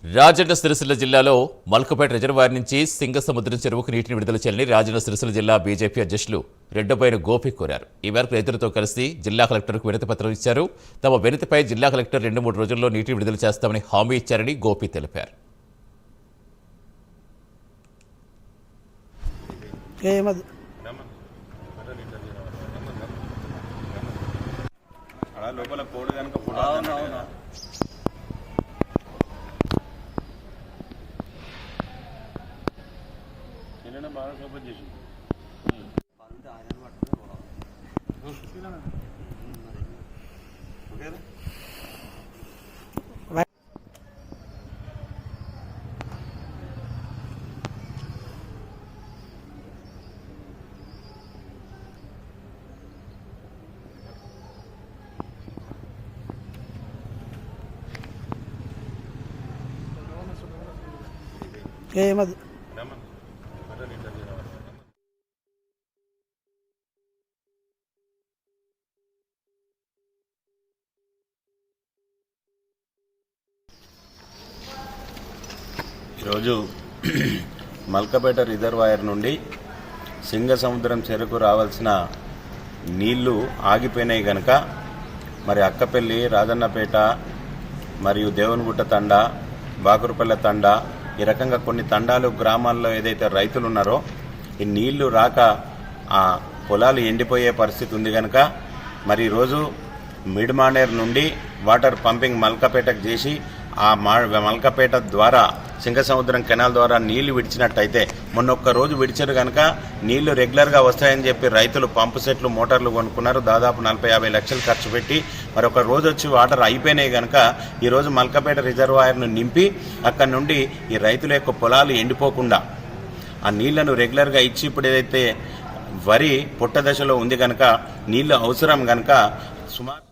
రాజన్న సిరిసిల్ల జిల్లాలో మల్కపేట రిజర్వాయర్ నుంచి సింగసముద్రం చెరువుకు నీటిని విడుదల చేయాలని రాజన్న సిరిసిల్ల జిల్లా బీజేపీ అధ్యక్షులు రెడ్డబోయిన గోపి కోరారు. ఈ మేరకు రైతులతో కలిసి జిల్లా కలెక్టర్కు వినతి పత్రం ఇచ్చారు. తమ వినతిపై జిల్లా కలెక్టర్ 2-3 రోజుల్లో నీటిని విడుదల చేస్తామని హామీ ఇచ్చారని గోపి తెలిపారు. బాగా సపోర్ట్ చేసి ఏమది ఈరోజు మల్కపేట రిజర్వాయర్ నుండి సింగసముద్రం చెరుకు రావాల్సిన నీళ్లు ఆగిపోయినాయి కనుక మరి అక్కపల్లి, రాజన్నపేట మరియు దేవునిగుట్ట తండ, బాకురుపల్లె తండ, ఈ రకంగా కొన్ని తండాలు గ్రామాల్లో ఏదైతే రైతులు ఉన్నారో ఈ నీళ్లు రాక ఆ పొలాలు ఎండిపోయే పరిస్థితి ఉంది కనుక మరి ఈరోజు మిడ్మానేర్ నుండి వాటర్ పంపింగ్ మల్కపేటకు చేసి ఆ మల్కపేట ద్వారా సింగసముద్రం కెనాల్ ద్వారా నీళ్లు విడిచినట్టయితే మొన్నొక్క రోజు విడిచారు కనుక నీళ్లు రెగ్యులర్గా వస్తాయని చెప్పి రైతులు పంపు సెట్లు, మోటార్లు కొనుక్కున్నారు. దాదాపు 40-50 లక్షలు ఖర్చు పెట్టి మరి ఒక రోజు వచ్చి వాటర్ అయిపోయినాయి కనుక ఈరోజు మల్కపేట రిజర్వాయర్ను నింపి అక్కడి నుండి ఈ రైతుల యొక్క పొలాలు ఎండిపోకుండా ఆ నీళ్లను రెగ్యులర్గా ఇచ్చి ఇప్పుడు ఏదైతే వరి పుట్ట దశలో ఉంది కనుక నీళ్లు అవసరం కనుక సుమారు